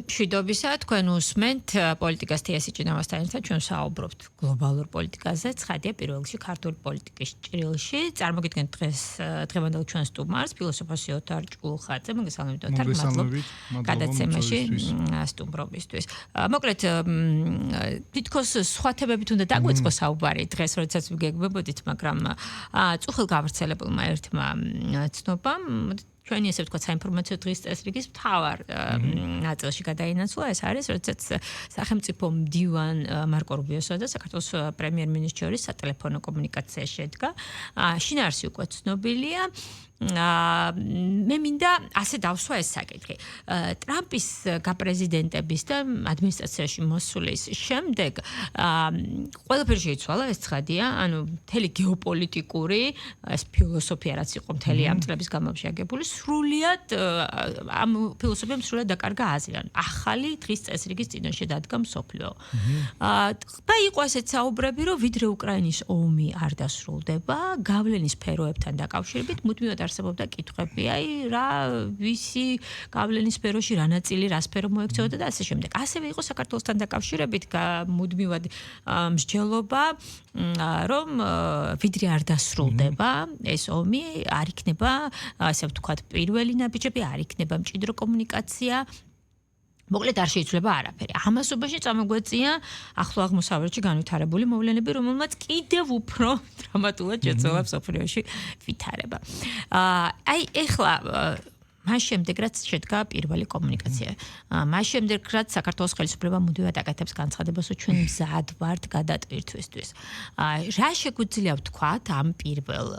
მშვიდობისა, თქვენ უსმენთ პოლიტიკას თიასი ჭინავასთან ერთად ჩვენ საუბრობთ გლობალურ პოლიტიკაზე, ცხადია პირველ რიგში ქართული პოლიტიკის ჭრილში. წარმოგიდგენთ დღევანდელ ჩვენ სტუმარს, ფილოსოფოსი ოთარ ჭულხაძე, მოგესალმებით ოთარ, მადლობა გადაცემაში სტუმრობისთვის. მოკლედ, თითქოს სხვა თემებით უნდა დაგვეწყო საუბარი დღეს, როდესაც ვიგეგმებოდით, მაგრამ წუხილ გავრცელებულმა ერთმა ცნობამ ჩვენი ესე ვთქვათ საინფორმაციო დღის წესრიგის მთავარ ნაწილში გადაინაცვლა ეს არის, როდესაც სახელმწიფო მდივან მარკო რუბიოსა და საქართველოს პრემიერ-მინისტრის შორის სატელეფონო კომუნიკაცია შედგა. შინაარსი უკვე ცნობილია. მე მინდა ასე დავსვა ეს საკითხი. ტრამპის გაპრეზიდენტების და ადმინისტრაციაში მოსulis შემდეგ ყველაფერი შეიცვალა, ეს ცხადია, ანუ მთელი გეოპოლიტიკური ეს ფილოსოფია რაც იყო მთელი ამ წლების განმავლობაში აგებული, სრულიად ამ ფილოსოფიამ სრულიად დაკარგა აზრი, ანუ ახალი დღის წესრიგის წინაშე დადგა მსოფლიო. და იყო ასეთ საუბრები, რომ ვიდრე უკრაინის ომი არ დასრულდება, გავლენის სფეროებთან დაკავშირებით მუდმივად არსებობდა კითხვები, რა ვისი გავლენის სფეროში რა ნაწილი რა სფერო მოექცეოდა და ასე შემდეგ. ასევე იყო საქართველოსთან დაკავშირებით მუდმივად მსჯელობა, რომ ვიდრე არ დასრულდება ეს ომი, არ იქნება, ასე ვთქვათ, პირველი ნაბიჯები, არ იქნება მჭიდრო კომუნიკაცია. მოკლედ არ შეიძლება არაფერი. ამასობაში წამოგვეწია ახლო აღმოსავლეთში განვითარებული მოვლენები, რომელმაც კიდევ უფრო დრამატულად შეცვალა მსოფლიოში ვითარება. აი ეხლა მას შემდეგ რაც შედგა პირველი კომუნიკაცია. მას შემდეგ რაც საქართველოს ხელისუფლება მუდმივად აკეთებს განცხადებას, რომ ჩვენ მზად ვართ გადატვირთვისთვის. რა შეგვიძლია ვთქვათ ამ პირველ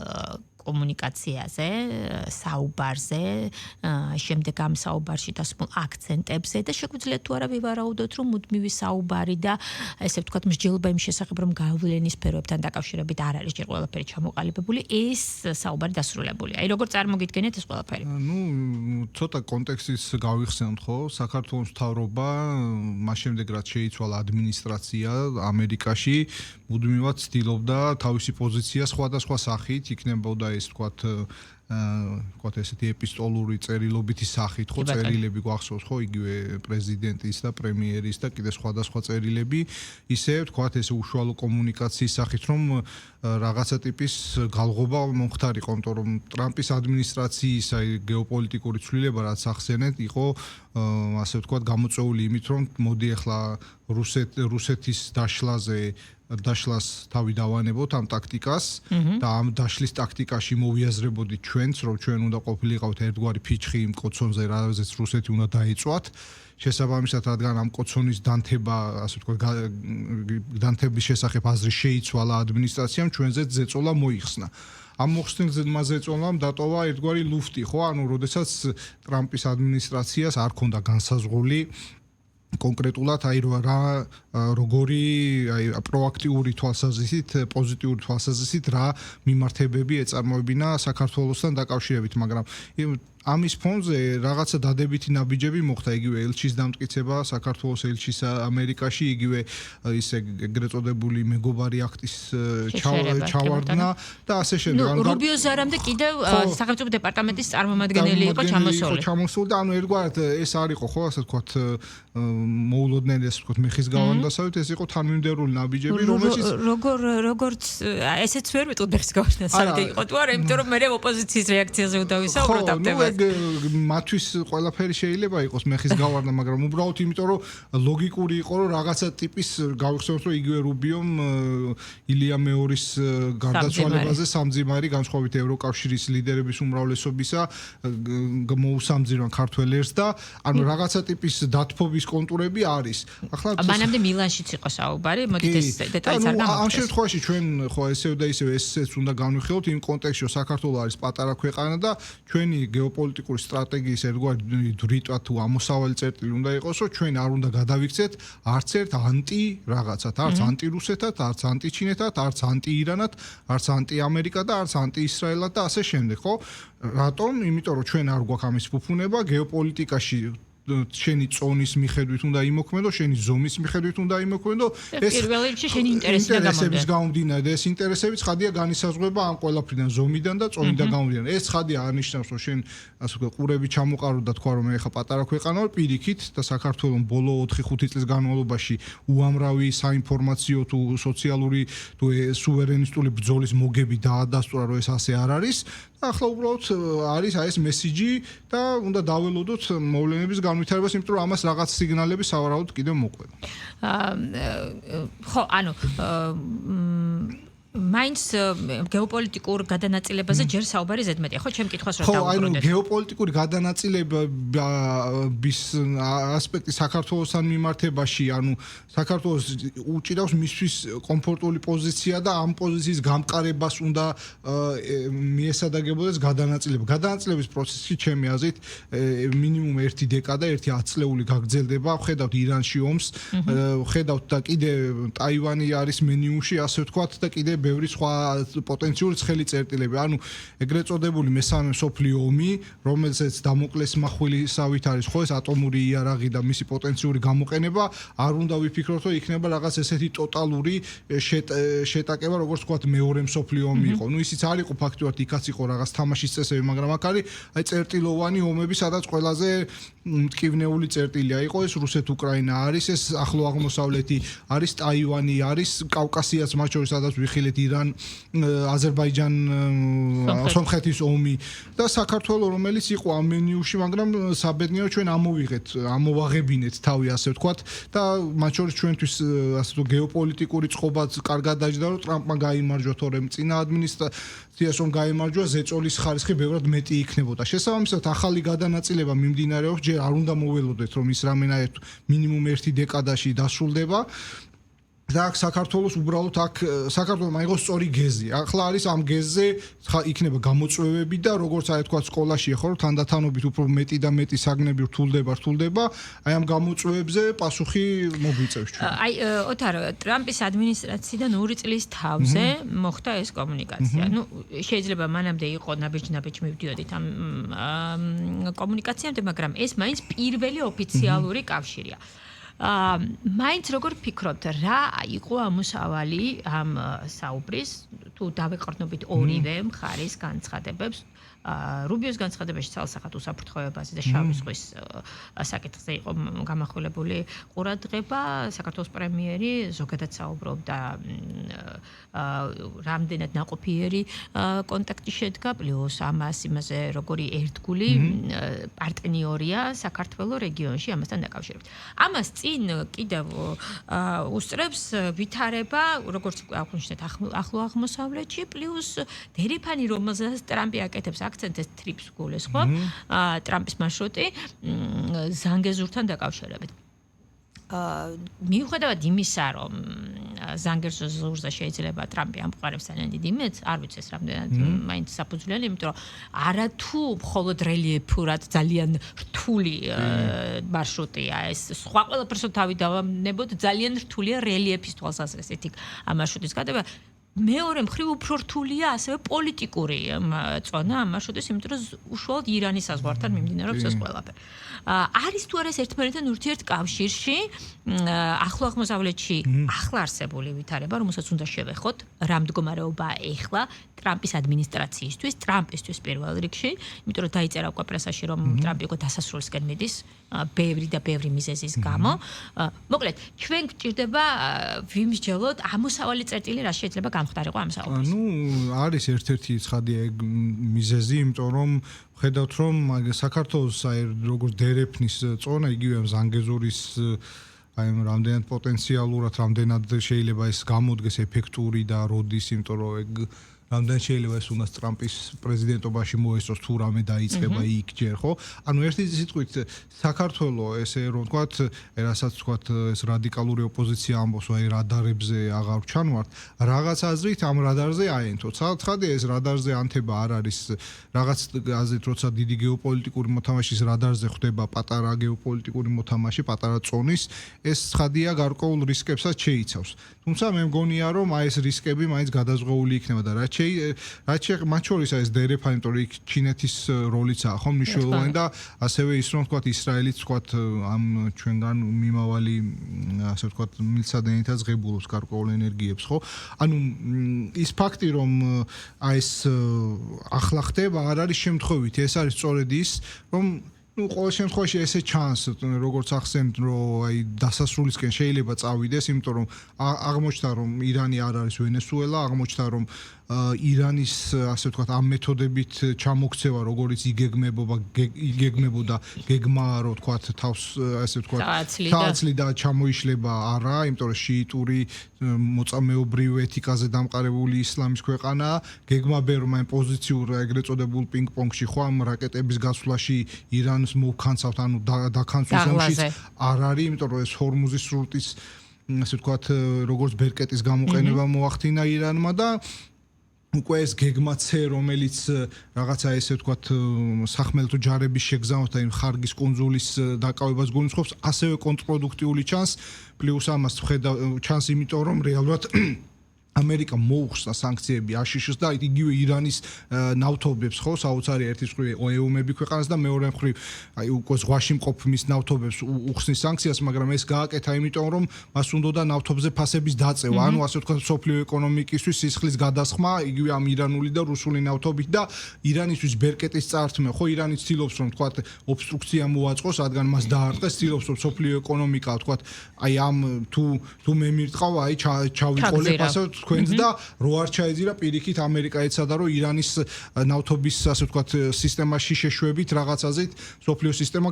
კომუნიკაციაზე, საუბარზე, შემდეგ ამ საუბარში დასმულ აქცენტებზე და შეგვიძლია თუ არა ვივარაუდოთ, რომ მუდმივი საუბარი და ესე ვთქვათ მსჯელობა იმ შესახებ, რომ გავლენის სფეროებთან დაკავშირებით არ არის ჯერ ყველაფერი ჩამოყალიბებული, ეს საუბარი დასრულებულია. აი როგორ წარმოგიდგენთ ეს ყველაფერი? ცოტა კონტექსტის გავიხსენოთ, ხო? საქართველოს მთავრობა მას შემდეგ რაც შეიცვალა ადმინისტრაცია ამერიკაში, მუდმივად ცდილობდა თავისი პოზიცია სხვადასხვა სახით იქნებოდა ეს ვთქვათ ესეთი ეპისტოლური წერილობითი სახით, ხო, წერილები გვახსოვს, ხო, იგივე პრეზიდენტის და პრემიერის და კიდე სხვადასხვა წერილები, ისე ვთქვათ ეს უშუალო კომუნიკაციის სახით, რომ რაღაცა ტიპის გალღობა მომხდარიყო, იმიტომ რომ ტრამპის ადმინისტრაციის აი გეოპოლიტიკური ცვლილება რაც ახსენეთ, იყო ასე ვთქვათ გამოწვეული იმით, რომ მოდი ახლა რუსეთის დაშლას თავი დავანებოთ ამ ტაქტიკას და ამ დაშლის ტაქტიკაში მოვიაზრებოდით ჩვენც, რომ ჩვენ უნდა ყოფილიყავთ ერთგვარი ფიჩხი იმ კოცონზე, რაზეც რუსეთი უნდა დაეწვათ. შესაბამისად, რადგან ამ კოცონის დანთება, ასე ვთქვათ, დანთების შესახებ აზრი შეიცვალა ადმინისტრაციამ, ჩვენზეც ზეწოლა მოიხსნა. ამ მოხსნილ ზეწოლამ დატოვა ერთგვარი ლუფტი, ხო? ანუ როდესაც ტრამპის ადმინისტრაციას არ ქონდა განსაზღვრული კონკრეტულად აი როგორი აი პროაქტიული თვალსაზრისით, პოზიტიური თვალსაზრისით რა მიმართებები ეწარმოებინა საქართველოსთან დაკავშირებით, მაგრამ ამის ფონზე რაღაცა დადებითი ნაბიჯები მოხდა, იგივე ელჩის დამტკიცება საქართველოს ელჩის ამერიკაში, იგივე ისე ეგრეთ წოდებული მეგობარი აქტის ჩავარდნა და ასე შემდეგ. ანუ რუბიოს არამდე კიდევ სახელმწიფო დეპარტამენტის წარმომადგენელი იყო ჩამოსული. და ანუ ერთგვარად ეს არ იყო, ხო, ასე ვთქვათ, მოულოდნელი, ასე ვთქვათ, მეხის გავანდასავით, ეს იყო თანმიმდევრული ნაბიჯები, რომელშიც როგორც ესეც ვერ ვიტყვი მეხის გავანდასავით იყო თუ არა, იმიტომ რომ მე ოპოზიციის რეაქციაზე უნდა ვისაუბროთ ამ თემაზე. მათვის ყველაფერი შეიძლება იყოს მეხის გავარდნა, მაგრამ უბრალოდ იმიტომ რომ ლოგიკური იყო, რომ რაღაცა ტიპის გავიხსენოთ, რომ იგივე რუბიომ ილია მეორის გარდაცვალებაზე სამძიმარი განსხვავებით ევროკავშირის ლიდერების უმრავლესობისა მოუსამძიმრა ქართველ ერს და ანუ რაღაცა ტიპის დათბობის კონტურები არის. ახლა მანამდე მილანშიც იყო საუბარი, მოდით ეს დეტალიც არ გამოვხდეს. ამ შემთხვევაში ჩვენ ხო ესე და ისე ესეც უნდა განვიხილოთ იმ კონტექსტში, რომ საქართველო არის პატარა ქვეყანა და ჩვენი გეოპოლიტიკური სტრატეგიის ერთგვარი დრიტვა თუ ამოსავალი წერტილი უნდა იყოს, რომ ჩვენ არ უნდა გადავიქცეთ არც ერთ ანტი რაღაცად, არც ანტი რუსეთად, არც ანტი ჩინეთად, არც ანტი ირანად, არც ანტი ამერიკა და არც ანტი ისრაელად და ასე შემდეგ, ხო? რატომ? იმიტომ რომ ჩვენ არ გვაქვს ამის ფუფუნება, გეოპოლიტიკაში შენი წონის მიხედვით უნდა იმოქმედო, შენი ზომის მიხედვით უნდა იმოქმედო. ეს პირველ რიგში შენი ინტერესების გამომდინარე და ეს ინტერესები ცხადია განისაზღვრება ამ ყველაფრიდან, ზომიდან და წონიდან გამომდინარე. ეს ცხადია არნიშნავს, რომ შენ ასე ვთქვათ, ყურები ჩამოყარო და თქვა, რომ მე ხა პატარა ქვეყანა ვარ, პირიქით და საქართველოს ბოლო 4-5 წლის განმავლობაში უამრავი საინფორმაციო თუ სოციალური თუ სუვერენისტული ბრძოლის მოგები დაადასტურა, რომ ეს ასე არ არის. ახლა უბრალოდ არის ეს მესიჯი და უნდა დაველოდოთ მოვლენების განვითარებას, იმიტომ რომ ამას რაღაც სიგნალები სავარაუდოდ კიდევ მოყვება. ხო, ანუ მაინც გეოპოლიტიკურ გადანაწილებაზე ჯერ საუბარი ზედმეტია, ხო, ჩემ კითხვას რა დავუბრუნდეთ. ხო, ანუ გეოპოლიტიკური გადანაწილების ასპექტი საქართველოსთან მიმართებაში, ანუ საქართველოს უჭირავს მისთვის კომფორტული პოზიცია და ამ პოზიციის გამყარებას უნდა მიესადაგებოდეს გადანაწილება. გადანაწილების პროცესი ჩემი აზრით მინიმუმ 1 დეკადა, 1 ათწლეული გაგრძელდება. ხედავთ ირანში ომს, ხედავთ და კიდე ტაივანი არის მენიუში, ასე ვთქვათ და კიდე ბევრი სხვა პოტენციური ცხელი წერტილები. ანუ ეგრეთ წოდებული მესამე მსოფლიო ომი, რომელზეც დამოკლეს მახვილისავით არის ხო ეს ატომური იარაღი და მისი პოტენციური გამოყენება, არ უნდა ვიფიქროთ, რომ იქნება რაღაც ესეთი ტოტალური შეტაკება, როგორც ვთქვათ, მეორე მსოფლიო ომი იყო. ნუ ისიც არ იყო ფაქტობრივად, იქაც იყო რაღაც თამაშის წესები, მაგრამ აქ არის აი წერტილოვანი ომები, სადაც ყველაზე მტკივნეული წერტილია იყო ეს რუსეთ-უკრაინა არის, ეს ახლო აღმოსავლეთი არის, ტაივანი არის, კავკასიაც მათ შორის სადაც ვიხილეთ ირან, აზერბაიჯან, სომხეთის ომი და საქართველოს, რომელიც იყო ამ მენიუში, მაგრამ საბედნიერო ჩვენ ამოვაღებინეთ თავი, ასე ვთქვათ და მათ შორის ჩვენთვის ასე თუ გეოპოლიტიკური წყობაც კარგად დაჯდა, რომ ტრამპმა გაიმარჯვა, თორემ წინა ადმინისტრაციას რომ გაიმარჯვა, ზეწოლის ხარისხი ბევრად მეტი იქნებოდა. შესაბამისად, ახალი გადანაწილება მიმდინარეობს, ჯერ არ უნდა მოველოდეთ, რომ ის რამენაირ მინიმუმ 1 დეკადაში დასრულდება. და აქ საქართველოს უბრალოდ საქართველოს მაიღო სწორი გეზი. ახლა არის ამ გეზზე იქნება გამოწვევები და როგორც აი თქვა სკოლაშია ხო, თანდათანობით უფრო მეტი და მეტი საგნები რთულდება. აი ამ გამოწვევებზე პასუხი მოგვიწევს ჩვენ. აი ოთარ, ტრამპის ადმინისტრაციიდან 2 წლის თავზე მოხდა ეს კომუნიკაცია. ნუ შეიძლება მანამდე იყო ნაბეჭ მივდიოდით ამ კომუნიკაციამდე, მაგრამ ეს მაინც პირველი ოფიციალური კავშირია. მაინც როგორ ფიქრობთ, რა იყო ამოსავალი ამ საუბრის, თუ დავეყრდნობით ორივე მხარის განცხადებებს, რუბიოს განცხადებაში ცალსახად უსაფრთხოებაზე და შავი ზღვის საკითხზე იყო გამახვილებული ყურადღება, საქართველოს პრემიერი ზოგადად საუბრობდა რამდენად ნაყოფიერი კონტაქტი შედგა, პლუს იმაზე როგორი ერთგული პარტნიორია საქართველოს რეგიონში ამასთან დაკავშირებით. ამას წინ კიდევ უსწრებს ვითარება, როგორც აღვნიშნეთ, ახლო აღმოსავლეთში, პლუს დერიფანი, რომელზეც ტრამპი აკეთებს აქცენტს ტრიპს გულეს, ხო? ტრამპის მარშრუტი ზანგეზურთან დაკავშირებით. მიუხედავად იმისა, რომ ზანგეზურზე შეიძლება ტრამპი ამყარებს ძალიან დიდ იმედს, არ ვიცი ეს რამდენად მაინც საფუძვლიანი, იმიტომ რომ არათუ მხოლოდ რელიეფურად ძალიან რთული მარშრუტია ეს. სხვა ყველაფერს თავი დავამნებოთ, ძალიან რთულია რელიეფის თვალსაზრისით ამ მარშრუტის გადება. მეორე მხრივ უფრო რთულია ასევე პოლიტიკური წონა ამ მარშრუტის, იმიტომ რომ უშუალოდ ირანის საზღვართან მიმდინარეობს ეს ყველაფერი. არის თუ არა ეს ერთმანეთთან ურთიერთკავშირში ახლო აღმოსავლეთში ახლა არსებული ვითარება, რომელსაც უნდა შევეხოთ, რა მდგომარეობაა ეხლა ტრამპის ადმინისტრაციისთვის, ტრამპისთვის პირველ რიგში, იმიტომ რომ დაიწერა უკვე პრესაში, რომ ტრამპი უკვე დასასრულისკენ მიდის, ბევრი და ბევრი მიზეზის გამო. მოკლედ, ჩვენ გვჭირდება ვიმსჯელოთ ამოსავალი წერტილი, რა შეიძლება გამხდარიყო ამ საუბრის. ნუ არის ერთ-ერთი ცხადია ეგ მიზეზი, იმიტომ რომ ხედავთ რომ საქართველოს აი როგორც დერეფნის წონა, იგივე ზანგეზურის აი რამდენად პოტენციალურად, რამდენად შეიძლება ეს გამოდგეს ეფექტური და როდის, იმიტომ რომ ეგ რამდენ შეიძლება ეს უნდა ტრამპის პრეზიდენტობაში მოესწროს თუ რამე დაიწყება იქ ჯერ, ხო? ანუ ერთი სიტყვით საქართველოს ესე რომ ვთქვათ, რასაც ვთქვათ ეს რადიკალური ოპოზიცია ამბობს, აი რადარებზე აღარ ჩანვართ, რაღაც აზრით ამ რადარზე აენთო. ცხადია ეს რადარზე ანთება არ არის რაღაც აზრით, როცა დიდი გეოპოლიტიკური მოთამაშის რადარზე ხდება პატარა გეოპოლიტიკური მოთამაში, პატარა წონის, ეს ცხადია გარკვეულ რისკებსაც შეიცავს. თუმცა მე მგონია რომ აი ეს რისკები მაინც გადაზღეული იქნება და რაც რაც მათ შორის ეს დერეფანი, იმიტომ რომ იქ ჩინეთის როლიცაა ხო მნიშვნელოვანი და ასევე ის რომ თქვა ისრაელიც თქვა ამ ჩვენგან მიმავალი ასე ვთქვათ მილსადენითაც ღებულობს გარკვეულ ენერგიებს ხო ანუ ის ფაქტი რომ ეს ახლა ხდება არ არის შემთხვევითი ეს არის სწორედ ის რომ ყოველ შემთხვევაში ესე ჩანს როგორც ახსენეთ რომ აი დასასრულისკენ შეიძლება წავიდეს იმიტომ რომ აღმოჩნდა რომ ირანი არ არის ვენესუელა აღმოჩნდა რომ ირანის ასე ვთქვათ ამ მეთოდებით ჩამოქცევა როგორც იგეგმებოდა გეგმა რო ვთქვათ თავს ასე ვთქვათ თაცლი და ჩამოიშლება არა იმიტომ რომ შიიტური მოწამეობრივ ეთიკაზე დამყარებული ისლამის ქვეყანა გეგმა ბერმა პოზიციურ ეგრეთ წოდებულ პინგ-პონგში ხო ამ რაკეტების გასვლაში ირანს მოვქანცავთ ანუ დაქანცვის ომშიც არ არის იმიტომ რომ ეს ჰორმუზის სრუტის ასე ვთქვათ როგორც ბერკეტის გამოყენება მოახდინა ირანმა და უკვე ეს გეგმაცე რომელიც რაღაცა ესე ვთქვათ სახმელეთო ჯარების შეგზავნას და იმ ხარგის კონძულის დაკავებას გულისხმობს ასევე კონტრპროდუქტიული ჩანს პლუს ამას ვხედავ ჩანს იმიტომ რომ რეალურად ამერიკა მოუხსნა სანქციები აშშ-ს და იგივე ირანის ნავთობებს ხო საოცარი ერთის მხრივ ეუმები ქვეყანას და მეორე მხრივ აი უკვე ზღვაში მყოფ მის ნავთობებს უხსნის სანქციას მაგრამ ეს გააკეთა იმიტომ რომ მას უნდოდა ნავთობზე ფასების დაწევა ანუ ასე ვთქვათ სოფლიო ეკონომიკისთვის სისხლის გადასხმა იგივე ამ ირანული და რუსული ნავთობით და ირანისთვის ბერკეტის წართმე ხო ირანი ცდილობს რომ ვთქვათ ობსტრუქცია მოაწყოს რადგან მას დაარტყეს ცდილობს რომ სოფლიო ეკონომიკა ვთქვათ აი ამ თუ მე მირტყავ აი ჩავიყოლებ ასე თქვენს და რო არ ჩაეძირა პირიქით ამერიკა ეცადა რომ ირანის ნავთობის ასე ვთქვათ სისტემაში შეშვებით რაღაცაზით სოფლიო სისტემა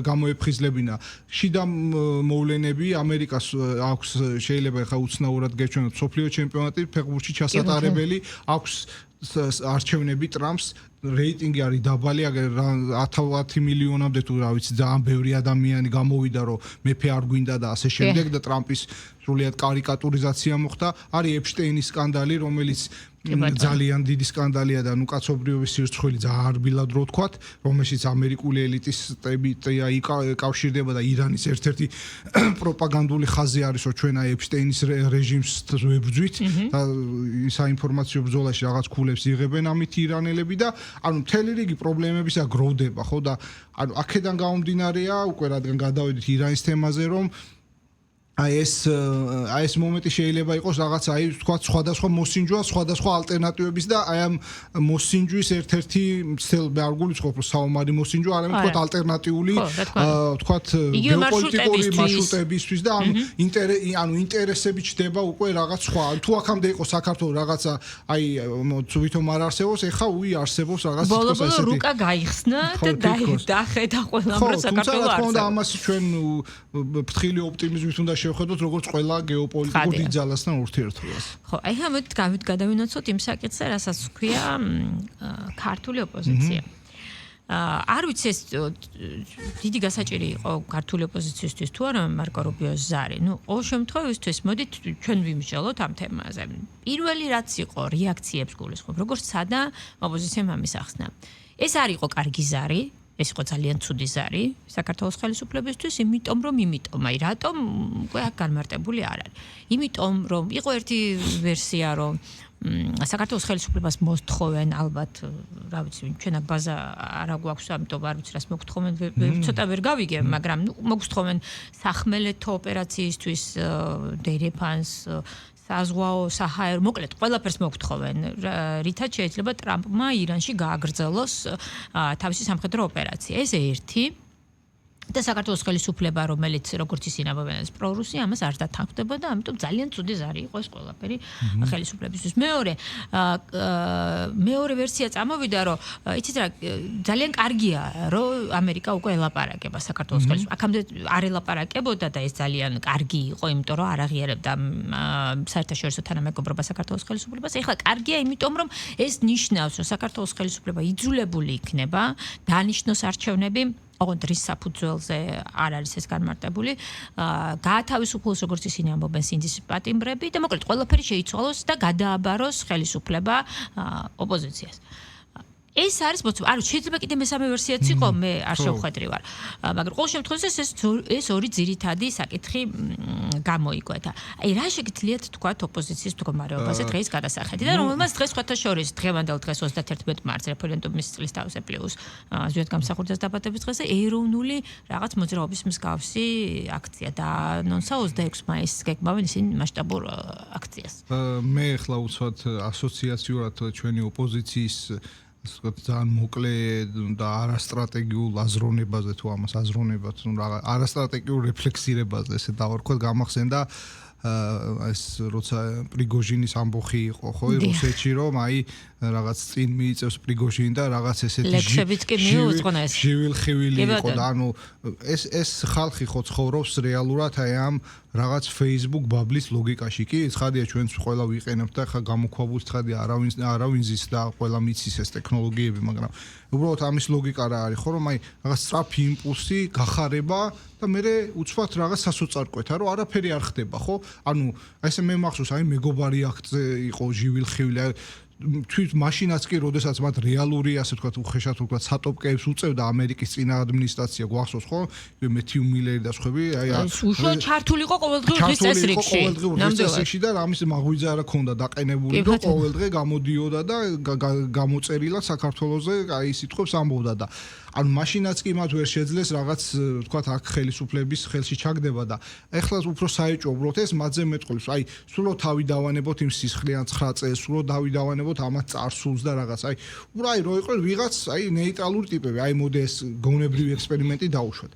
გამოეფხიზლებინა შიდა მოვლენები ამერიკას აქვს შეიძლება ხა უცნაურად გეჩვენოთ სოფლიო ჩემპიონატი ფეხბურთში ჩასატარებელი აქვს არჩევნები ტრამპს რეიტინგი არის დაბალი აგერ 10 მილიონამდე თუ რა ვიცი ძალიან ბევრი ადამიანი გამოვიდა რომ მეფე არ გვინდა და ასე შემდეგ და ტრამპის სრულიად კარიკატურიზაცია მოხდა არის ეპშტეინის სკანდალი რომელიც ძალიან დიდი სკანდალია და ნუ კაცობრიობის სირცხვილი ძალიან რბილად რო ვთქვათ რომელშიც ამერიკული ელიტის კავშირდება და ირანის ერთ-ერთი პროპაგანდული ხაზი არის რომ ჩვენ აი ეპშტეინის რეჟიმს ვებრძვით და საინფორმაციო ბრძოლაში რაღაც ქულებს იღებენ ამით ირანელები და ანუ მთელი რიგი პრობლემებისა გროვდება ხო და ანუ აქედან გამომდინარეა უკვე რადგან გადავედით ირანის თემაზე რომ აი ეს მომენტი შეიძლება იყოს რაღაც აი ვთქვათ სხვადასხვა მოსინჯვა, სხვადასხვა ალტერნატივების და აი ამ მოსინჯვის ერთ-ერთი ცელბე არ გულისხმობ საომარი მოსინჯვა, არამედ ვთქვათ ალტერნატიული ვთქვათ გეოპოლიტიკური მარშრუტებისთვის და ანუ ინტერესები ჩდება უკვე რაღაც სხვა. თუ აქამდე იყოს საქართველოს რაღაცა აი თვითონ არ არსებობს, ეხა არსებობს რაღაც თვითონ ესეთი. რუკა გაიხსნა და დახედა ყველამ რომ საქართველოს არსებობს. ამას ჩვენ ფრთხილი ოპტიმიზმით უნდა შევხედოთ როგორც ყველა გეოპოლიტიკურ დიდძალასთან ურთიერთობას. ხო, აი ამით გადავინაცოთ იმ საკითხზე, რასაც ქვია ქართული ოპოზიცია. არ ვიცი ეს დიდი გასაჭირი იყო ქართული ოპოზიციისთვის თუ არა მარკო რუბიოს ზარი. ნუ ყოველ შემთხვევაში მოდით ჩვენ ვიმსჯელოთ ამ თემაზე. პირველი რაც იყო რეაქციებს გულისხმობ, როგორც სადა ოპოზიციამ ამის ახსნა. ეს არ იყო კარგი ზარი. ეს იყო ძალიან ცუდი ზარი საქართველოს ხელისუფლებისთვის, იმიტომ რომ აი რატომ უკვე აქ განმარტებული არ არის. იმიტომ რომ იყო ერთი ვერსია რომ საქართველოს ხელისუფლებას მოსთხოვენ ალბათ, რა ვიცი, ჩვენ აქ ბაზა არ გვაქვს, ამიტომ არ ვიცი რას მოგთხოვენ, ცოტა ვერ გავიგებ, მაგრამ მოგთხოვენ სახმელეთო ოპერაციისთვის დერეფანს საზღვაო საჰაერო მოკლედ ყველაფერს მოგთხოვენ რითაც შეიძლება ტრამპმა ირანში გააგრძელოს თავისი სამხედრო ოპერაცია ეს ერთი და საქართველოს ხელისუფლება რომელიც როგორც ისინი ამბობენ პრორუსი ამას არ დათანხმდება და ამიტომ ძალიან ცუდი ზარი იყო ეს ყველაფერი ხელისუფლებისთვის მეორე ვერსია წამოვიდა რომ იცით რა ძალიან კარგია რომ ამერიკა უკვე ელაპარაკება საქართველოს ხელისუფლებას აქამდე არ ელაპარაკებოდა და ეს ძალიან კარგი იყო იმიტომ რომ არ აღიარებდა საერთაშორისო თანამეგობრობა საქართველოს ხელისუფლებას ეხლა კარგია იმიტომ რომ ეს ნიშნავს რომ საქართველოს ხელისუფლება იძულებული იქნება დაანიშნოს არჩევნები ოღონდ რის საფუძველზე არ არის ეს განმარტებული გაათავისუფლოს როგორც ისინი ამბობენ სინდის პატიმრები და მოკლედ ყველაფერი შეიცვალოს და გადააბაროს ხელისუფლება ოპოზიციას ეს არის არ შეიძლება კიდე მესამე ვერსიაც იყო მე არ შევხვედრი ვარ მაგრამ ყოველ შემთხვევაში ეს ორი ძირითადი საკითხი გამოიკვეთა. აი რა შეგიძლიათ თქვა ოპოზიციის მდგომარეობაზე დღის გადასახედი და რომელმაც დღეს სხვათა შორის დღევანდელ დღეს 31 მარტს რეფერენდუმის წლის თავზე პლუს ზუსტ გამსახურდას დაბადების დღეზე ეროვნული რაღაც მოძრაობის მსგავსი აქცია და ნონსა 26 მაისს გეკმავენ ისინი მასშტაბურ აქციას. მე ახლა უცბად ასოციაციურად ჩვენი ოპოზიციის ძალიან მოკლე და არასტრატეგიულ აზროვნებაზე თუ ამას აზროვნებად არასტრატეგიულ რეფლექსირებაზე ესე დავარქვათ გამახსენდა ეს როცა პრიგოჟინის ამბოხი იყო ხო რუსეთში რომ აი რაღაც წინ მიიწევს პრიგოჟინი და რაღაც ესეთი ლექსებიც კი მიუძღვნა ეს ჟივილხივილი იყო და ანუ ეს ხალხი ხო ცხოვრობს რეალურად აი ამ რაღაც Facebook ბაბლის ლოგიკაში კი ცხადია ჩვენც ყველა ვიყენებთ და ხა გამოქვაბულს ცხადია არავინ ზის და ყველა მიცის ეს ტექნოლოგიები მაგრამ უბრალოდ ამის ლოგიკა რა არის ხო რომ აი რაღაც სწრაფი იმპულსი გახარება და მე უცბად რაღაც სასოწარკვეთა რომ არაფერი არ ხდება ხო ანუ ესე მე მახსოვს აი მეგობარი აქზე იყო ჟივილხივილი თვით მაშინაც კი როდესაც მათ რეალური ასე ვთქვათ უხეშად ვთქვათ სატოპკეებს უწევდა ამერიკის წინა ადმინისტრაცია გვახსოვს ხო მეთიუ მილერი და სხვები აი უშუალოდ ჩართული იყო ყოველდღიურ წესრიგში და რამის მაღვიძე არა ქონდა დაყენებული და ყოველდღე გამოდიოდა და გამოწერილად საქართველოზე აი სიტყვებს ამბობდა და ანუ მაშინაც კი მათ ვერ შეძლეს რაღაც ვთქვათ აქ ხელისუფლების ხელში ჩაგდება და ეხლა უფრო საეჭვო უბრალოდ ეს მათზე მეტყველებს აი სულო თავი დავანებოთ იმ სისხლიან 9 წელს სულო დავანებოთ ამათ წარსულს და რაღაც აი უბრალოდ რო იყო ვიღაც აი ნეიტრალური ტიპები აი მოდი ეს გონებრივი ექსპერიმენტი დაუშვათ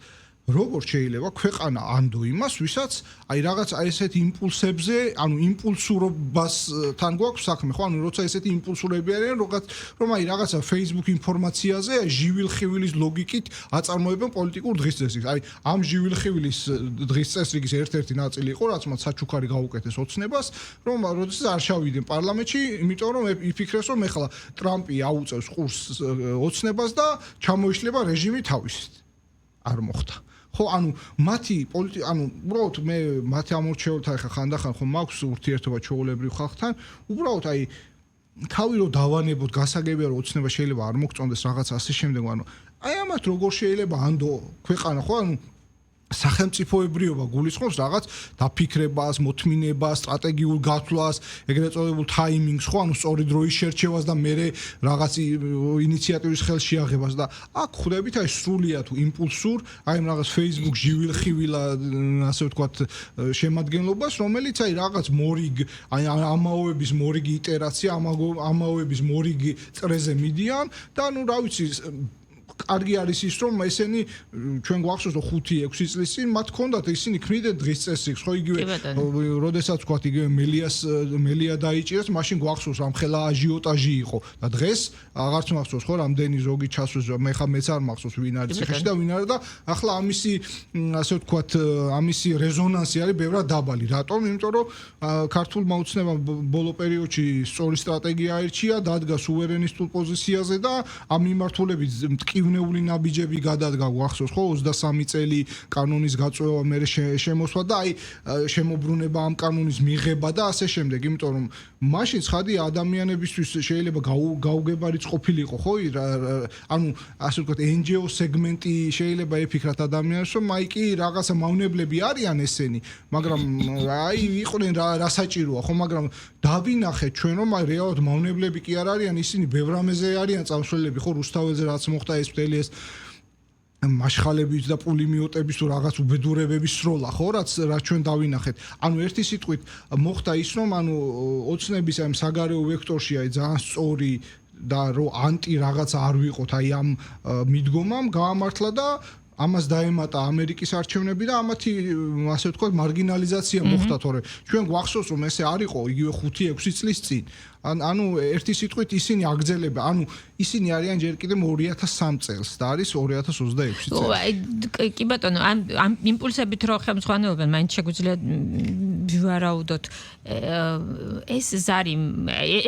როგორ შეიძლება ქვეყანა ანდო იმას ვისაც აი რაღაც აი ესეთ იმპულსებზე ანუ იმპულსურობასთან გვაქვს საქმე ხო ანუ როცა ესეთი იმპულსურები არიან რომ აი რაღაცა Facebook ინფორმაციაზე ჟივილხივილის ლოგიკით აწარმოებენ პოლიტიკურ დღის წესრიგს აი ამ ჟივილხივილის დღის წესრიგის ერთ-ერთი ნაწილი იყო რაც მათ საჩუქარი გაუკეთეს ოცნებას რომ როდესაც არ შევიდნენ პარლამენტში იმიტომ რომ იფიქრეს რომ ეხლა ტრამპი აუწევს ყურს ოცნებას და ჩამოიშლება რეჟიმი თავისით არ მოხდა ხო ანუ მათი ანუ უბრალოდ მე მათი ამორჩეულთა ხა ხანდახან ხო მაქვს ურთიერთობა ჩვეულებრივ ხალხთან უბრალოდ აი თავი რო დავანებოთ გასაგებია რომ ოცნება შეიძლება არ მოგწონდეს რაღაც ასე შემდეგ ანუ აი ამათ როგორ შეიძლება ანდო ქვეყანა ხო ანუ სახელმწიფოებრიობა გულისხმობს რაღაც დაფიქრებას, მოთმინებას, სტრატეგიულ გათვლას, ეგრეთ წოდებულ ტაიმინგს, ხო, ანუ სწორი დროის შერჩევას და მე რაღაც ინიციატივის ხელშეაღებას და აქ ხვდებით აი სრულიად იმპულსურ, აი რაღაც Facebook ჟივილხივილა, ასე ვთქვათ, შემადგენლობას, რომელიც აი რაღაც მორიგ, აი ამაოების მორიგი იტერაცია, ამაოების მორიგი წრეზე მიდიან და ნუ რა ვიცი კარგი არის ის რომ ესენი ჩვენ გვახსოვს რომ 5-6 წლის წინ მათ ჰქონდათ ისინი ქმნიდნენ დღის წესრიგს ხო იგივე როდესაც ვთქვათ იგივე მელია დაიჭირეს მაშინ გვახსოვს რომ ხელა აჟიოტაჟი იყო და დღეს აღარც მახსოვს ხო რამდენი ზოგი ჩასვეს მე ხა მეც არ მახსოვს ვინ არის ციხეში და ვინ არა და ახლა ამისი ასე ვთქვათ ამისი რეზონანსი არის ბევრად დაბალი რატომ იმიტომ რომ ქართულმა უცნებამ ბოლო პერიოდში სწორი სტრატეგია აირჩია დადგა სუვერენისტულ პოზიციაზე და ამ მიმართულებით მტკივნეული ნაბიჯები გადადგა გვახსოვს ხო 23 წელი კანონის გაწევა მე შემოსვა და აი შემოbrunება ამ კანონის მიღება და ასე შემდეგ იმიტომ რომ მაშინ ცხადია ადამიანებისთვის შეიძლება გაუგებარიც ყოფილიყო ხო ანუ ასე ვთქვათ NGO სეგმენტი შეიძლება ეფიქრათ ადამიანებს რომ აი კი რაღაცა მავნებლები არიან ესენი მაგრამ აი იყვნენ რა საჭიროა ხო მაგრამ დავინახეთ ჩვენ რომ აი რეალურად მავნებლები კი არ არიან ისინი ბევრ რამეზე არიან წამსვლელები ხო რუსთაველზე რაც მოხდა ეს მთელი ეს მაშხალების და პულიმიოტების თუ რაღაც უბედურებების სროლა ხო რაც ჩვენ დავინახეთ ანუ ერთი სიტყვით მოხდა ის რომ ანუ ოცნების აი საგარეო ვექტორში აი ძალიან სწორი და რო ანტი რაღაცა არ ვიყოთ აი ამ მიდგომამ გაამართლა და ამას დაემატა ამერიკის არჩევნები და ამათი ასე ვთქვათ მარგინალიზაცია მოხდა თორე ჩვენ გვახსოვს რომ ესე არ იყო იგივე 5-6 წლის წინ ანუ ერთი სიტყვით ისინი აგრძელებენ ანუ ისინი არიან ჯერ კიდევ 2003 წელს და არის 2026 წელი კი ბატონო ამ იმპულსებით რო ხელმძღვანელობენ მაინც შეგვიძლია ვარაუდოთ ეს ზარი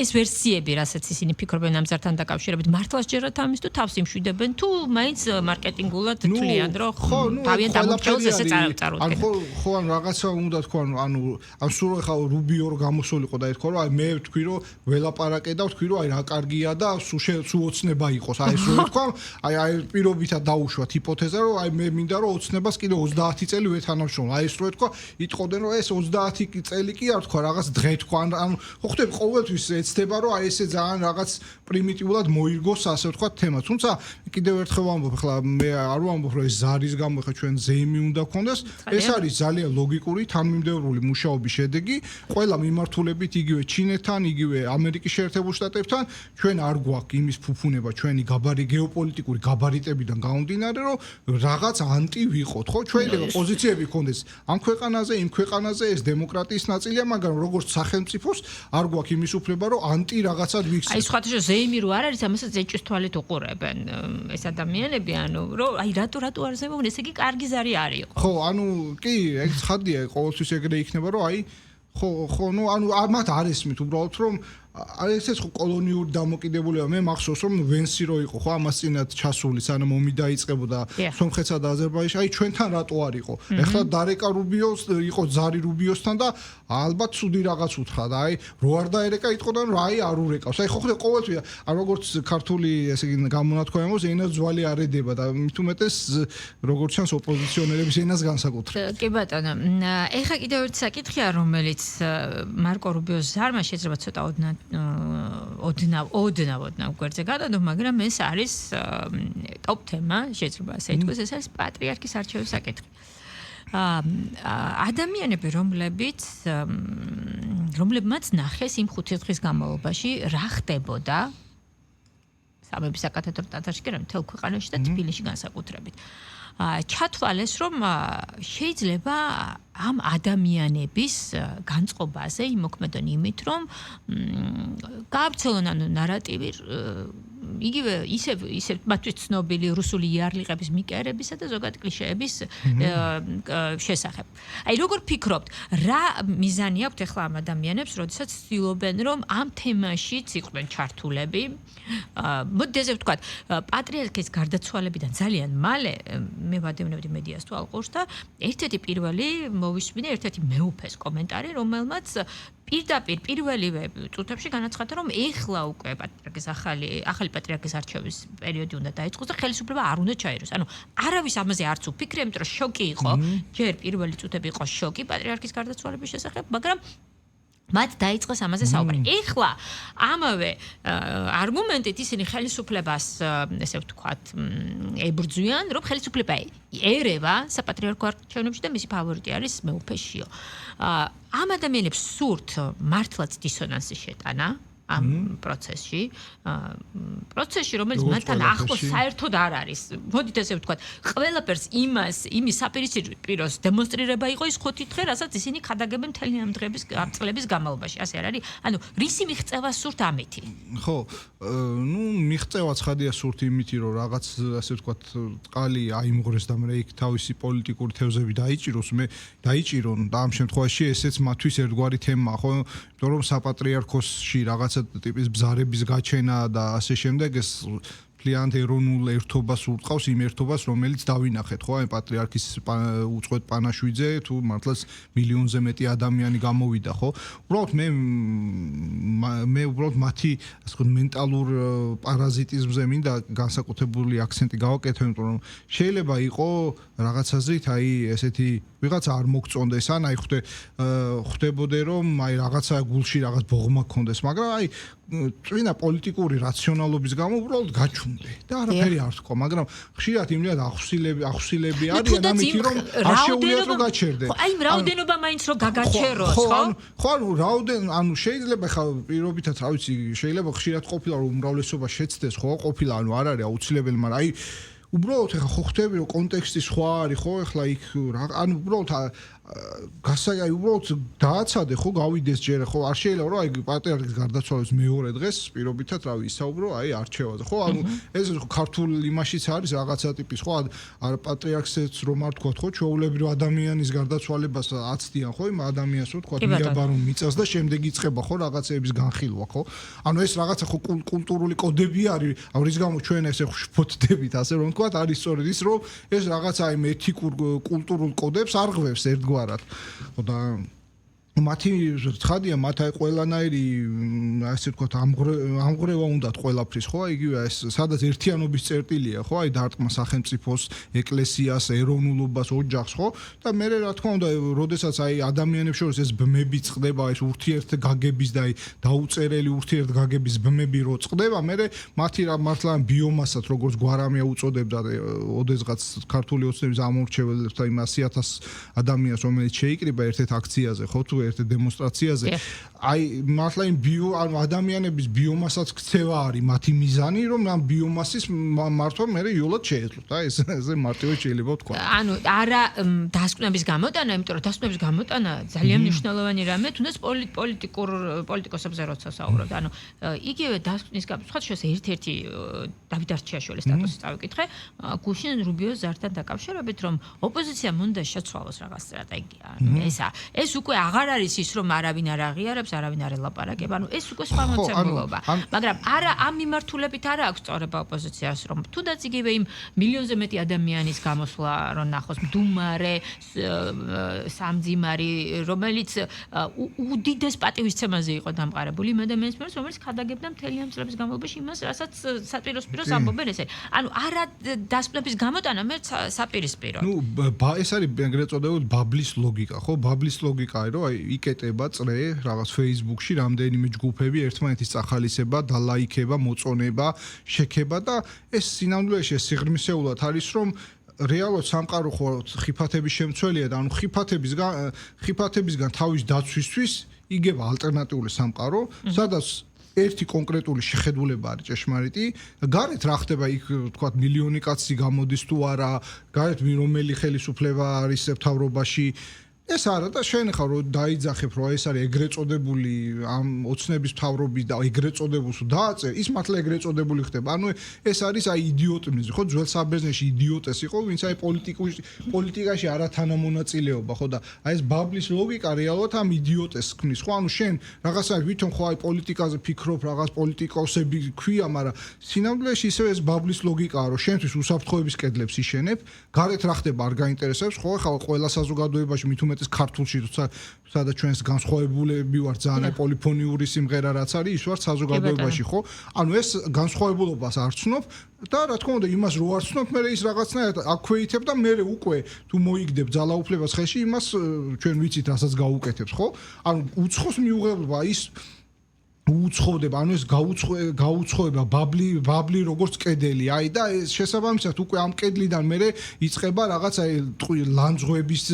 ეს ვერსიები, რასაც ისინი ფიქრობენ ამ ზართან დაკავშირებით, მართლაც ჯერათ ამის თუ თავს იმშვიდებენ თუ მაინც მარკეტინგულად თვლიან, რომ თავიანთ დამორჩილს ესეც არ წარუდგენენ. ხო, ან რაღაცა უნდა თქვა, ანუ სულ ხა რუბიო რო გამოსულიყო და ეთქვა, რომ აი მე ვთქვი, რომ ველაპარაკე და ვთქვი, რომ აი რა კარგია და სულ ოცნება იყოს. აი ეს რო ვთქვა, აი პირობითად დაუშვათ ჰიპოთეზა, რომ აი მე მინდა რომ ოცნებას კიდე 30 წელი ვეთანამშრომლო. აი ეს რო ვთქვა, იტყოდნენ, რომ ეს 30 წელი კი არ თქვა, რაღაც დღე თქვა, ანუ ხო ხდები ყოველთვის ეცდება, რომ აი ესე ძალიან რაღაც პრიმიტიულად მოირგოს, ასე ვთქვა, თემა. თუმცა კიდევ ერთხელ ვამბობ, ხლა მე არ ვამბობ, რომ ეს ზარის გამო ხა ჩვენ ზეიმი უნდა გქონდეს. ეს არის ძალიან ლოგიკური, თანმიმდევრული მუშაობის შედეგი. ყველა მიმართულებით იგივე ჩინეთთან, იგივე ამერიკის შეერთებულ შტატებთან ჩვენ არ გვაქვს იმის ფუფუნება ჩვენი გეოპოლიტიკური გაბარიტებიდან გამომდინარე, რომ რაღაც ანტი ვიყოთ, ხო? შეიძლება პოზიციები გქონდეს ამ ქვეყანაზე, იმ ქვეყანაზე, ეს დემოკრატიის ნაწილია, მაგრამ როგორც სახელმწიფოს არ გვაქვს იმის უფლება, რომ ანტი რაღაცად ვიქცეთ. აი სხვათაშორ ზეიმი რო არ არის, ამასაც ეჭვის თვალით უყურებენ ეს ადამიანები, ანუ რომ აი რატო არ ზემოგვენ, ესე იგი კარგი ზარი არის იყო. ხო, ანუ კი, ეგ ცხადია, ყოველთვის ეგრე იქნება, რომ აი ხო, ნუ ანუ მათ არ ესმით უბრალოდ რომ ესეც ხო კოლონიური დამოკიდებულება მე მახსოვს რომ ვენსი რო იყო ხო ამას წინათ ჩასული სანამ ომი დაიწყებოდა სომხეთსა და აზერბაიჯანში აი ჩვენთან რატო არ იყო ეხლა დარეკა რუბიოს იყო ზარი რუბიოსთან და ალბათ ცუდი რაღაც უთხრა და აი რო არ დაერეკა იტყოდა რომ აი არ ურეკავს აი ხო ხდება ყოველთვის არ როგორც ქართული ესე იგი გამონათქვამი მოს ენას ძვალი არ ედება და მით უმეტეს როგორც ჩანს ოპოზიციონერების ენას განსაკუთრებით კი ბატონო ეხლა კიდევ ერთი საკითხია რომელიც მარკო რუბიოს ზარმა შეიძლება ცოტა ოდნავ გვერდზე გადადო, მაგრამ ეს არის ტოპ თემა, შეიძლება ასე ითქვას, ეს არის პატრიარქის არჩევის საკითხი. ადამიანები, რომლებმაც ნახეს იმ 5 დღის განმავლობაში რა ხდებოდა სამების საკათედრო ტაძარში, კი რა, მთელ ქვეყანაში და თბილისში განსაკუთრებით. ჩათვალეს, რომ შეიძლება ამ ადამიანების განწყობაზე იმოქმედონ იმით, რომ გააბრძოლონ ანუ ნარატივი იგივე ისევ მათთვის ცნობილი რუსული იარლიყების მიკერებისა და ზოგადად კლიშეების შესახებ. აი როგორ ფიქრობთ, რა მიზანი აქვთ ახლა ამ ადამიანებს, როდესაც ცდილობენ რომ ამ თემაშიც იყვნენ ჩართულები? მოდი ესე ვთქვათ, პატრიარქის გარდაცვალებიდან ძალიან მალე მე ვადევნებდი მედიას თვალყურს და ერთ-ერთი პირველი მოვისმინე ერთ-ერთი მეუფეს კომენტარი, რომელმაც პირდაპირ პირველივე წუთებში განაცხადა, რომ ეხლა უკვე პატრიარქის ახალი პატრიარქის არჩევის პერიოდი უნდა დაიწყოს და ხელისუფლება არ უნდა ჩაეროს. ანუ არავის ამაზე არც უფიქრე, იმიტომ რომ შოკი იყო, ჯერ პირველი წუთები იყო შოკი პატრიარქის გარდაცვალების შესახებ, მაგრამ მათ დაიწყეს ამაზე საუბარი. ეხლა ამავე არგუმენტით ისინი ხელისუფლებას, ესე ვთქვათ, ებრძვიან, რომ ხელისუფლება ერევა საპატრიარქო არჩევნებში და მისი ფავორიტი არის მეუფე შიო. ამ ადამიანებს სურთ მართლაც დისონანსი შეტანა ამ პროცესში, რომელიც მათთან ახლოს საერთოდ არ არის. მოდით ესე ვთქვათ, ყველაფერს იმის საპირისპიროს დემონსტრირება იყო ის 5 დღე, რასაც ისინი ხადაგებენ მთელი ამ წლების განმავლობაში. ასე არ არის? ანუ რისი მიღწევა სურთ ამეთი? ხო, მიღწევა ცხადია სურთ იმითი, რომ რაღაც ასე ვთქვათ, წყალი აიმღრეს და მე იქ თავისი პოლიტიკური თევზები დაიჭირონ და ამ შემთხვევაში ესეც მათთვის ერთგვარი თემაა, ხო? იმიტომ რომ საპატრიარქოსში რაღაც ტიპის ბზარების გაჩენა და ასე შემდეგ ეს მთლიანად ეროვნულ ერთობას ურტყავს იმ ერთობას რომელიც დავინახეთ ხო აი პატრიარქის უწყვეტ პანაშვიძე თუ მართლაც მილიონზე მეტი ადამიანი გამოვიდა ხო უბრალოდ მე უბრალოდ მათი ასე ვთქვათ მენტალურ პარაზიტიზმზე მინდა განსაკუთრებული აქცენტი გავაკეთო იმიტომ რომ შეიძლება იყო რაღაცაზრით აი ესეთი ვიღაცა არ მოგწონდეს ან აი ხვდებოდე რომ აი რაღაცა გულში რაღაც ბოღმა გქონდეს მაგრამ აი წინა პოლიტიკური რაციონალობის გამო უბრალოდ გაჩვენე და არაფერი არ თქვა მაგრამ ხშირად იმდენად ახსილები არიან ამით რომ არ შეუძლიათ რომ გაჩერდე აი რაოდენობა მაინც რომ გაგაჩეროს ხო ანუ შეიძლება ხა პირობითად რა ვიცი შეიძლება ხშირად ყოფილა რომ უმრავლესობა შეცდეს ხო ყოფილა ანუ არ არის აუცილებელი მაგრამ აი უბრალოდ ეხლა ხო ხვდები რომ კონტექსტი სხვა არის ხო ეხლა იქ ანუ უბრალოდ გასაგაი უბრალოდ დააცადე ხო გავიდეს ჯერ ხო არ შეიძლება რომ აი პატრიარქის გარდაცვალების მეორე დღეს პირობითად რავი ისაუბრო აი არჩევაზე ხო ანუ ეს ქართულ იმაშიც არის რაღაცა ტიპის ხო არ პატრიარქსაც რომ არ თქვა ხო ჩვეულებრივ ადამიანის გარდაცვალებას აცდიან ხო იმ ადამიანს რომ თქვა მიაბარონ მიწას და შემდეგ იწყება ხო რაღაცეების განხილვა ხო ანუ ეს რაღაცა ხო კულტურული კოდები არის ანუ რის გამო ჩვენ ესე ვშფოთდებით ასე რომ თქვა არის სწორედ ის რომ ეს რაღაცა აი ეთიკურ კულტურულ კოდებს არღვევს ერთგვარად ხო და მათი ცხადია მათ აი ყველანაირი ასე ვთქვათ ამღრევა უნდათ ყველაფრის ხო იგივე ეს სადაც ერთიანობის წერტილია ხო აი დარტყმა სახელმწიფოს ეკლესიას ეროვნულობას ოჯახს ხო და მე რა თქმა უნდა როდესაც აი ადამიანებს შორის ეს ბმები წყდება ეს ურთიერთგაგების და აი დაუწერელი ურთიერთგაგების ბმები რო წყდება მე მათი რა მართლა ბიომასაც როგორც გვარამია უწოდებდა ოდესღაც ქართული ოცნების ამორჩეველებს და იმ 100,000 ადამიანს რომელიც შეიკრიბა ერთ-ერთ აქციაზე ხო თუ ერთ დემონსტრაციაზე აი მართლა იმ ანუ ადამიანების ბიომასაც ქცევა არის მათი მიზანი რომ ამ ბიომასის მართვა მე იოლად შეეძლოთ და ესე მარტივად შეიძლება ვთქვა ანუ არა დასკვნების გამოტანა იმიტომ რომ დასკვნების გამოტანა ძალიან მნიშვნელოვანი რამე თუნდაც პოლიტიკოსებზე როცა საუბრობთ ანუ იგივე დასკვნის გასხვას ერთ-ერთი დავით არჩიაშვილის სტატუსი წავიკითხე გუშინ რუბიოს ზართან დაკავშირებით რომ ოპოზიციამ უნდა შეცვალოს რაღაც სტრატეგია ეს უკვე აღარ არის ის რომ არავინ არ აღიარებს არავინ არ ელაპარაკება ანუ ეს უკვე სხვა მომცემლობა მაგრამ არა ამ მიმართულებით არა აქვს სწორება ოპოზიციას რომ თუნდაც იგივე იმ მილიონზე მეტი ადამიანის გამოსვლა რომ ნახოს მდუმარე სამძიმარი რომელიც უდიდეს პატივისცემაზე იყო დამყარებული იმ ადამიანის მიერ რომელიც ხადაგებდა მთელი ამ წლების განმავლობაში იმას რასაც საპირისპიროს ამბობენ ესე ანუ არა დასკვნების გამოტანა მე საპირისპირო ნუ ეს არის ეგრეთ წოდებული ბაბლის ლოგიკა ხო ბაბლის ლოგიკა არის რომ აი იკეტება წრე რაღაც Facebook-ში რამდენიმე ჯგუფები ერთმანეთის წახალისება და ლაიქება, მოწონება, შექება და ეს სინამდვილეში სიღრმისეულად არის რომ რეალურად სამყარო ხო ხიფათების შემცველია და ანუ ხიფათებისგან თავის დაცვისთვის იგება ალტერნატიული სამყარო, სადაც ერთი კონკრეტული შეხედულება არის ჭეშმარიტი, გარეთ რა ხდება იქ თქვა მილიონი კაცი გამოდის თუ არა, გარეთ რომელი ხელისუფლება არის მთავრობაში ეს არა და შენ ხარ რომ დაიძახებ რომ ეს არის ეგრეთ წოდებული ამ ოცნების მთავრობის და ეგრეთ წოდებულს დააწერ ის მართლა ეგრეთ წოდებული ხდება ანუ ეს არის აი იდიოტიზმი ხო ძველ საბერძნეთში იდიოტეს იყო ვინც აი პოლიტიკაში არათანამონაწილეობა ხო და აი ეს ბაბლის ლოგიკა რეალურად ამ იდიოტეს ქმნის ხო ანუ შენ რაღაცა ვითომ ხო აი პოლიტიკაზე ფიქრობ რაღაც პოლიტიკოსები ქვია მაგრამ სინამდვილეში ისევ ეს ბაბლის ლოგიკაა რომ შენთვის უსაფრთხოების კედლებს იშენებ გარეთ რა ხდება არ გაინტერესებს ხო ხა ყველა საზოგადოებაში მით ეს ქართულში როცა სადაც ჩვენს განსხვავებულები ვარ ძალიან პოლიფონიური სიმღერა რაც არის ის ვარ საზოგადოებაში ხო ანუ ეს განსხვავებულობას არ ცნობ და რა თქმა უნდა იმას რო არ ცნობ მე ის რაღაცნაირად აქვეითებ და მე უკვე თუ მოიგდებ ძალაუფლებას ხელში იმას ჩვენ ვიცით რასაც გაუკეთებს ხო ანუ უცხოს მიუღებლობა ის უცხოვდება ანუ ეს გაუცხოება ბაბლი როგორც კედელი აი და ეს შესაბამისად უკვე ამ კედლიდან მე იწყება რაღაც აი ლანძღვების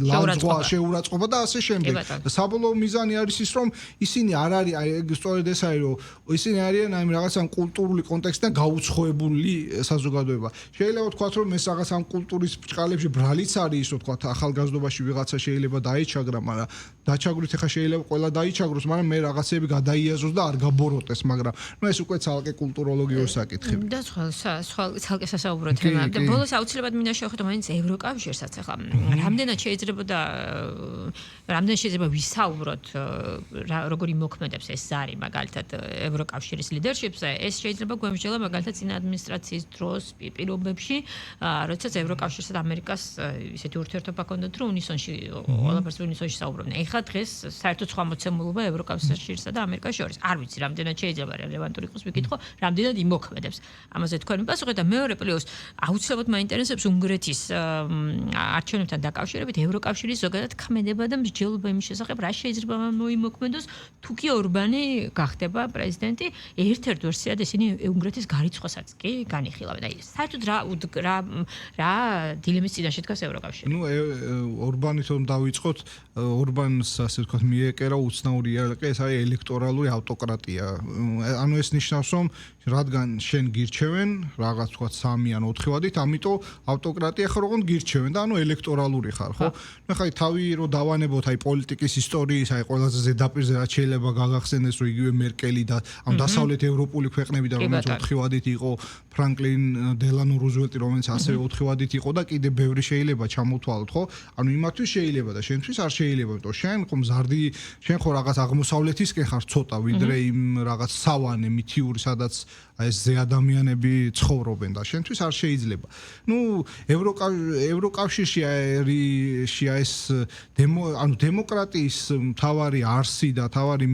ლანძღვა შეურაცხყოფა და ასე შემდეგ და საბოლოო მიზანი არის ის რომ ისინი არ არის აი სწორედ ეს არის რომ ისინი არიან აი რაღაც ამ კულტურული კონტექსტიდან გაუცხოებული საზოგადოება შეიძლება ვთქვათ რომ ეს რაღაც ამ კულტურის ბრჭყალებში ბრალიც არის ის რომ ვთქვათ ახალგაზრდობაში ვიღაცა შეიძლება დაიჩაგრა მაგრამ დაჩაგვრით ახლა შეიძლება ყველა დაიჩაგროს მაგრამ მე რაღაცები იაზროს და არ გაბოროტეს, მაგრამ ნუ ეს უკვე ცალკე კულტუროლოგიური საკითხები. და სხვა ცალკე სასაუბრო თემა. და ბოლოს აუცილებლად მინდა შევხედო მაინც ევროკავშირსაც ახლა. რამდენად შეიძლება ვისაუბროთ როგორი მოქმედებს ეს ზარი მაგალითად ევროკავშირის ლიდერშიპზე, ეს შეიძლება გვემსჯელა მაგალითად წინა ადმინისტრაციის დროს პირობებში, როდესაც ევროკავშირსა და ამერიკას ისეთი ურთიერთობა ჰქონდათ, რომ უნისონში ყველაფერს უნისონში საუბრობდნენ. ეხლა დღეს საერთოდ სხვა მოცემულობა ევროკავშირსა და ამერიკას შორის. არ ვიცი, რამდენად შეიძლება რელევანტური იყოს ვიკითხო, რამდენად იმოქმედებს. ამაზე თქვენი პასუხი და მეორე პლუს აუცილებლად მაინტერესებს უნგრეთის არჩევნებთან დაკავშირებით ევროკავშირის ზოგადად ქმედება და მსჯელობა იმის შესახებ, რა შეიძლება მოიმოქმედოს, თუ კი ორბანი გახდება პრეზიდენტი, ერთ-ერთ ვერსიად ისინი უნგრეთის გარიცხვასაც კი განიხილავენ. აი, საერთოდ რა დილემის წინაშე დგას ევროკავშირი? ნუ ორბანით რომ დავიწყოთ, ორბანს ასე ვთქვათ, მიეკერა უცნაური იარაღი, ეს არის ელექტორალური ავტოკრატია. ანუ ეს ნიშნავს, რომ რადგან შენ გირჩევენ რაღაც თქვა 3 ან 4 ვადით, ამიტომ ავტოკრატია ხარ, ოღონდ გირჩევენ და ანუ ელექტორალური ხარ, ხო? ნუ ხაი თავი რო დავანებოთ აი პოლიტიკის ისტორიის, აი ყველაზე ზედაპირზე რაც შეიძლება გაგახსენდეს, რომ იგივე მერკელი და ამ დასავლეთ ევროპული ქვეყნები და რომელიც 4 ვადით იყო, ფრანკლინ დელანო რუზველტი, რომელიც ასევე 4 ვადით იყო და კიდე ბევრი შეიძლება ჩამოთვალოთ, ხო? ანუ იმათთვის შეიძლება და შენთვის არ შეიძლება, იმიტომ შენ ხო მზარდი, შენ ხო რაღაც აღმოსავლეთისკენ ხარ ცოტა, ვიდრე იმ რაღაც სავანე მითიური, სადაც აი ეს ზეადამიანები ცხოვრობენ და შენთვის არ შეიძლება. ნუ ევროკავშირში ეს ანუ დემოკრატიის მთავარი არსი და მთავარი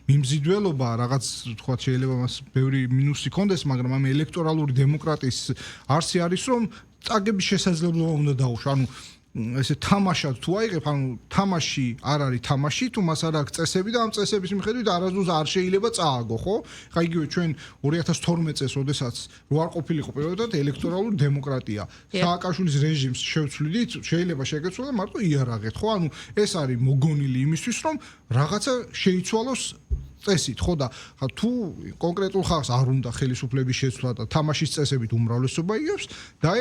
მიმზიდველობა რაღაც თქვა შეიძლება მას ბევრი მინუსი კონდეს, მაგრამ ამ ელექტორალური დემოკრატიის არსი არის, რომ წაგების შესაძლებლობა უნდა დაუშვა. ანუ ესე თამაშად თუ აიღებ, ანუ თამაში არ არის თამაში, თუ მას არ აქვს წესები და ამ წესების მიხედვით არასდროს არ შეიძლება წააგო, ხო? ხა იგივე ჩვენ 2012 წელს, როდესაც რო არ ყოფილიყო პირველად ელექტორალური დემოკრატია, სააკაშვილის რეჟიმს შევცვლიდით, შეიძლება შეგეცვალა მარტო იარაღეთ, ხო? ანუ ეს არის მოგონილი იმისთვის, რომ რაღაცა შეიცვალოს წესით, ხო და თუ კონკრეტულ ხალხს არ უნდა ხელისუფლების შეცვლა და თამაშის წესებით უმრავლესობა იღებს და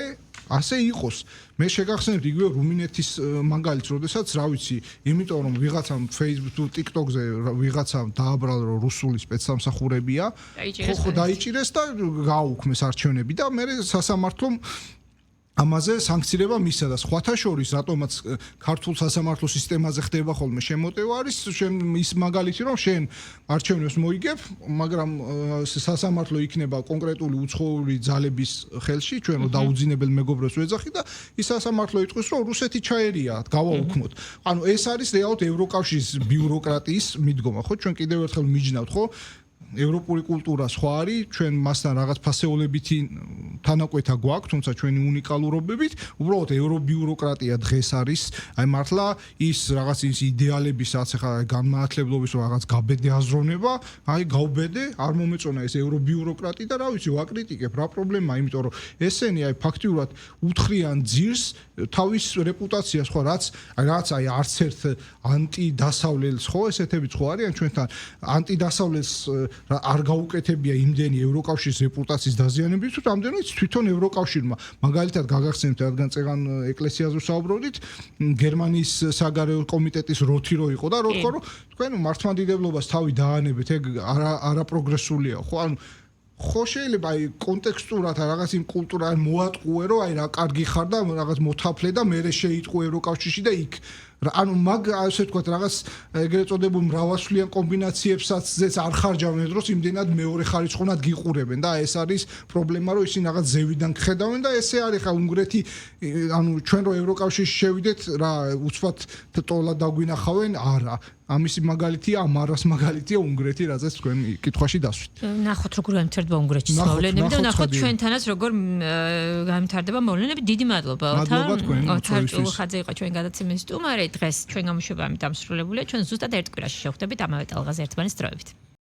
ასე იყოს. მე შეგახსენებთ იგივე რუმინეთის მაგალითს, როდესაც რა ვიცი, იმიტომ რომ ვიღაცამ Facebook თუ TikTok-ზე ვიღაცამ დააბრალა რომ რუსული სპეცსამსახურებია, ხო დაიჭირეს და გააუქმეს არჩევნები და მე სასამართლომ ამაზე სანქცირება მისცა და სხვათა შორის რატომაც ქართულ სასამართლო სისტემაზე ხდება ხოლმე შემოტევა არის ის მაგალითი რომ შენ არჩევნებს მოიგებ, მაგრამ სასამართლო იქნება კონკრეტული უცხოური ძალების ხელში, ჩვენ რომ დაუძინებელ მეგობრებს ვეძახი და ის სასამართლო იტყვის რომ რუსეთი ჩაერია, გავაუქმოთ. ანუ ეს არის რეალურად ევროკავშირის ბიუროკრატიის მიდგომა, ხო? ჩვენ კიდევ ერთხელ მიჯნავთ, ხო? ევროპული კულტურა სხვა არის, ჩვენ მასთან რაღაც ფასეულებითი თანაკვეთა გვაქვს, თუმცა ჩვენი უნიკალურობებით, უბრალოდ ევრობიუროკრატია დღეს არის, აი მართლა ის რაღაც ის იდეალებისაც ახლა განმაათლებლობის რაღაც გაბედე აზროვნება, აი გავბედე, არ მომეწონა ეს ევრობიუროკრატი და რა ვიცი, ვაკრიტიკებ, რა პრობლემაა, იმიტომ რომ ესენი აი ფაქტიურად უთხრიან ძირს თავის რეპუტაციას, ხო, რაც აი არც ერთ ანტიდასავლელს, ხო, ესეთებიც ხო არიან ჩვენთან ანტიდასავლელს არ გაუკეთებია იმდენი ევროკავშირის რეპუტაციის დაზიანების, თუ რამდენიც თვითონ ევროკავშირმა. მაგალითად გაგახსენებთ, რადგან წეგან ეკლესიაზე ვსაუბრობდით, გერმანიის საგარეო კომიტეტის როთი რო იყო და რო თქვა, რომ თქვენ მართლმადიდებლობას თავი დაანებეთ, ეგ არაპროგრესულია, ხო? ანუ ხო შეიძლება აი კონტექსტურად რაღაც იმ კულტურა მოატყუე, რომ აი რა კარგი ხარ და რაღაც მოთაფლე და მე შეიტყუე ევროკავშირში და იქ ანუ მაგ ასე ვთქვათ რაღაც ეგრეთ წოდებულ მრავალსვლიან კომბინაციებსაც არ ხარჯავენ დროს იმდენად მეორე ხარისხოვნად გიყურებენ და ეს არის პრობლემა, რომ ისინი რაღაც ზევიდან ხედავენ და ესე არის ხა უნგრეთი, ანუ ჩვენ რო ევროკავშირში შევიდეთ რა უცბად ტოლა დაგვინახავენ, არა. ამისი მაგალითია, ამარას მაგალითია უნგრეთი, რაზეც თქვენ კითხვაში დასვით. ნახოთ როგორ გამთარდება უნგრეთში მოვლენები და ნახოთ ჩვენთანაც როგორ გამთარდება მოვლენები. დიდი მადლობა. მადლობა თქვენ. ხაძე იყო ჩვენ გადაცემის სტუმარი. დღეს ჩვენ გამოშვება ამით დამსრულებულია. ჩვენ ზუსტად ერთ კვირაში შევხვდებით ამავე ტალღაზე ერთმანეთის დროებით.